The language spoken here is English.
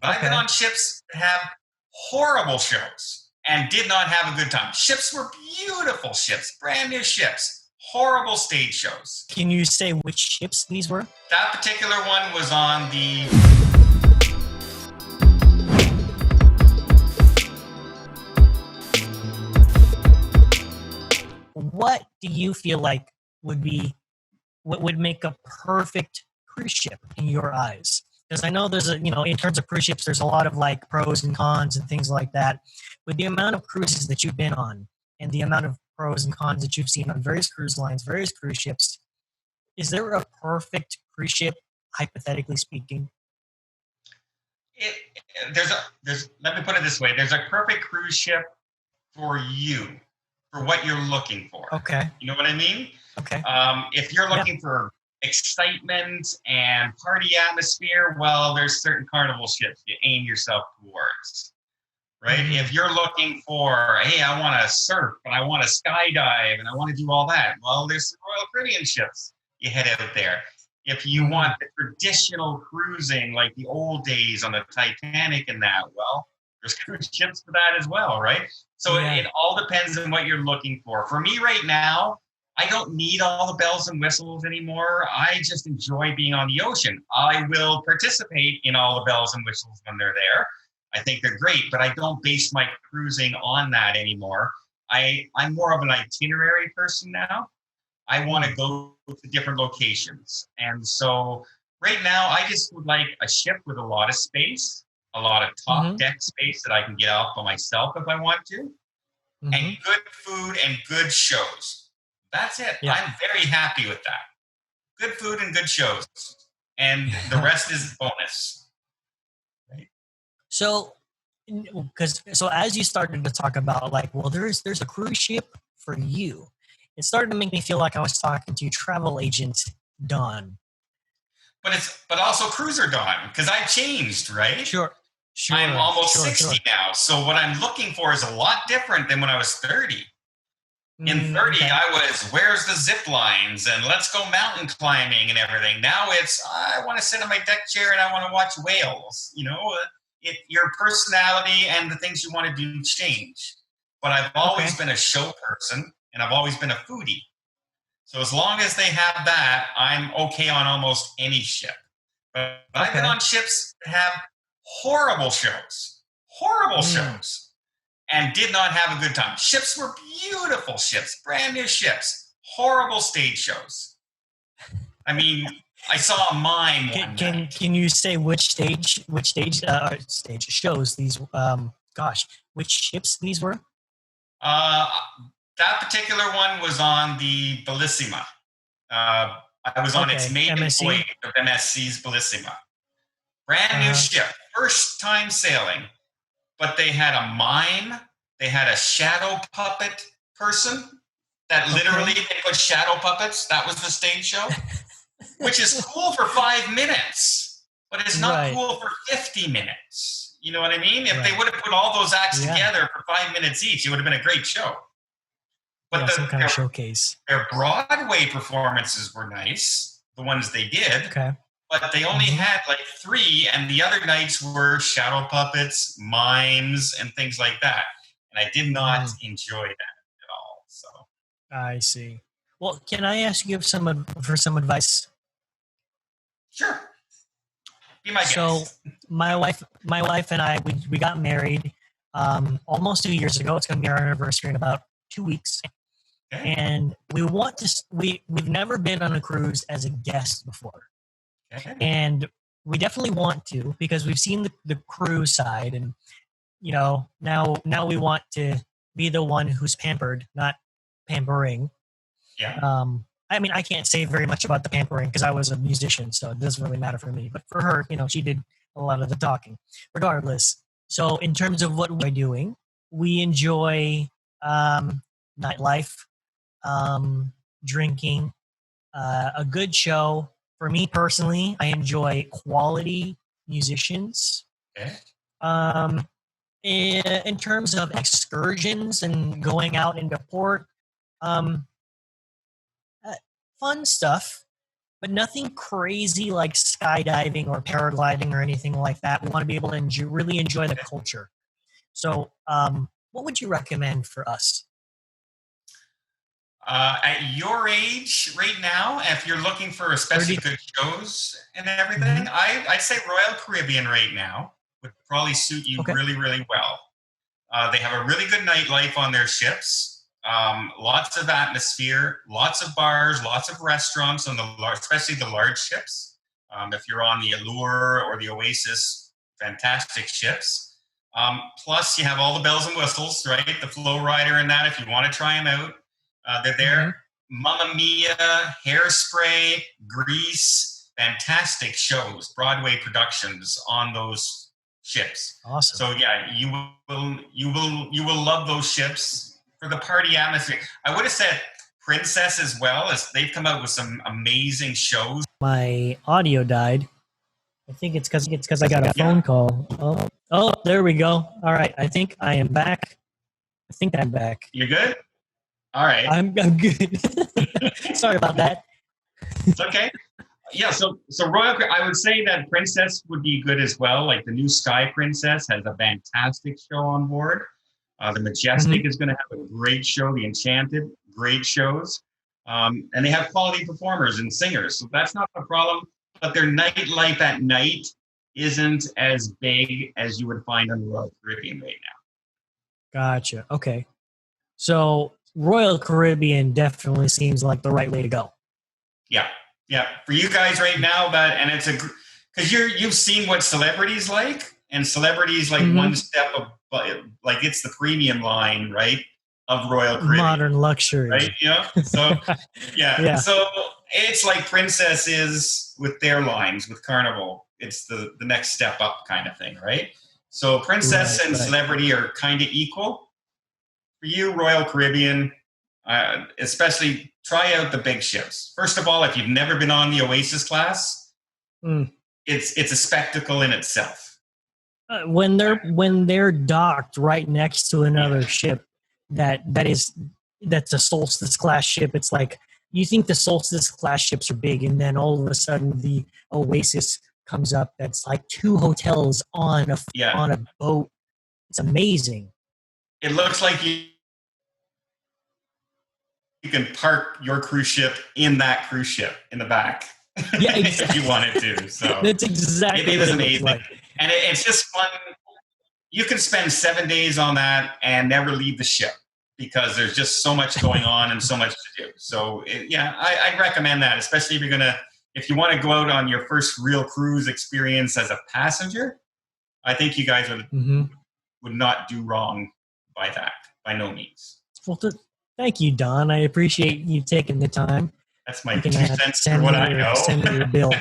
But I've been Okay. on ships that have horrible shows and did not have a good time. Ships were beautiful ships, brand new ships, horrible stage shows. Can you say which ships these were? That particular one was on the What do you feel like would make a perfect cruise ship in your eyes? Because I know there's in terms of cruise ships, there's a lot of like pros and cons and things like that. With the amount of cruises that you've been on and the amount of pros and cons that you've seen on various cruise lines, various cruise ships, is there a perfect cruise ship, hypothetically speaking? Let me put it this way: there's a perfect cruise ship for you, for what you're looking for. Okay. You know what I mean? Okay. If you're looking for excitement and party atmosphere, well, there's certain carnival ships you aim yourself towards, right? Mm-hmm. If you're looking for, hey, I want to surf and I want to skydive and I want to do all that, well, there's some Royal Caribbean ships you head out there. If you want the traditional cruising, like the old days on the Titanic and that, well, there's cruise ships for that as well, right? So it all depends on what you're looking for. For me right now, I don't need all the bells and whistles anymore. I just enjoy being on the ocean. I will participate in all the bells and whistles when they're there. I think they're great, but I don't base my cruising on that anymore. I'm more of an itinerary person now. I want to go to different locations. And so right now, I just would like a ship with a lot of space, a lot of top deck space that I can get off by myself if I want to, and good food and good shows. That's it. Yeah. I'm very happy with that. Good food and good shows. And the rest is bonus. Right? So as you started to talk about like, well, there's a cruise ship for you. It started to make me feel like I was talking to travel agent Don. But also cruiser Don, because I've changed, right? Sure. I'm almost 60 now. So what I'm looking for is a lot different than when I was 30. In 30, I was, where's the zip lines? And let's go mountain climbing and everything. Now it's, I want to sit on my deck chair and I want to watch whales. You know, your personality and the things you want to do change. But I've always been a show person. And I've always been a foodie. So as long as they have that, I'm okay on almost any ship. But I've been on ships that have horrible shows, and did not have a good time. Ships were beautiful ships, brand new ships, horrible stage shows. I mean, I saw a mime one night. Can you say which stage shows these, which ships these were? That particular one was on the Bellissima. I was on its maiden voyage of MSC's Bellissima. Brand new ship, first time sailing. But they had a mime, they had a shadow puppet person that literally they put shadow puppets. That was the stage show, which is cool for 5 minutes, but it's not cool for 50 minutes. You know what I mean? If they would have put all those acts together for 5 minutes each, it would have been a great show. But some kind of showcase. Their Broadway performances were nice, the ones they did. Okay. But they only had like 3, and the other nights were shadow puppets, mimes, and things like that. And I did not enjoy that at all. So I see. Well, can I ask you for some advice? Sure. Be my guest. So my wife and I, we got married almost 2 years ago. It's going to be our anniversary in about 2 weeks. Okay. And we've never been on a cruise as a guest before. Okay. And we definitely want to, because we've seen the cruise side, and now we want to be the one who's pampered, not pampering. Yeah. I mean, I can't say very much about the pampering because I was a musician, so it doesn't really matter for me. But for her, she did a lot of the talking. Regardless, so in terms of what we're doing, we enjoy nightlife, drinking, a good show. For me personally, I enjoy quality musicians. Okay. In terms of excursions and going out into port, fun stuff. but nothing crazy like skydiving or paragliding or anything like that. We want to be able to really enjoy the culture. So, what would you recommend for us? At your age right now, if you're looking for especially good shows and everything, I'd say Royal Caribbean right now would probably suit you really, really well. They have a really good nightlife on their ships. Lots of atmosphere, lots of bars, lots of restaurants on especially the large ships. If you're on the Allure or the Oasis, fantastic ships. Plus, you have all the bells and whistles, right? The Flow Rider and that, if you want to try them out. They're there. Mamma Mia, Hairspray, Grease, fantastic shows, Broadway productions on those ships. Awesome. So yeah, you will love those ships for the party atmosphere. I would have said Princess as well, as they've come out with some amazing shows. My audio died. I think it's because I got a phone call. Oh, there we go. All right, I think I am back. You're good? All right. I'm good. Sorry about that. It's okay. Yeah, so Royal, I would say that Princess would be good as well. Like the new Sky Princess has a fantastic show on board. The Majestic is going to have a great show. The Enchanted, great shows. And they have quality performers and singers. So that's not a problem. But their nightlife at night isn't as big as you would find on the Royal Caribbean right now. Gotcha. Okay. So Royal Caribbean definitely seems like the right way to go. Yeah. For you guys right now, and it's because you've seen what celebrities like, and celebrities like one step of, like it's the premium line, right, of Royal Caribbean. Modern luxury. Right, so yeah. So it's like Princess is with their lines, with Carnival. It's the next step up kind of thing, right? So Princess and Celebrity are kind of equal. For you, Royal Caribbean, especially try out the big ships. First of all, if you've never been on the Oasis class, it's a spectacle in itself. When they're docked right next to another ship that's a Solstice class ship, it's like you think the Solstice class ships are big, and then all of a sudden the Oasis comes up that's like 2 hotels on a boat. It's amazing. It looks like you can park your cruise ship in that cruise ship in the back. Yeah, exactly. If you wanted to. So that's exactly it is amazing. Like. And it's just fun. You can spend 7 days on that and never leave the ship because there's just so much going on and so much to do. So I'd recommend that, especially if you want to go out on your first real cruise experience as a passenger. I think you guys would not do wrong by that, by no means. Well, thank you, Don. I appreciate you taking the time. That's my 2 cents for what I know. Send me your bill.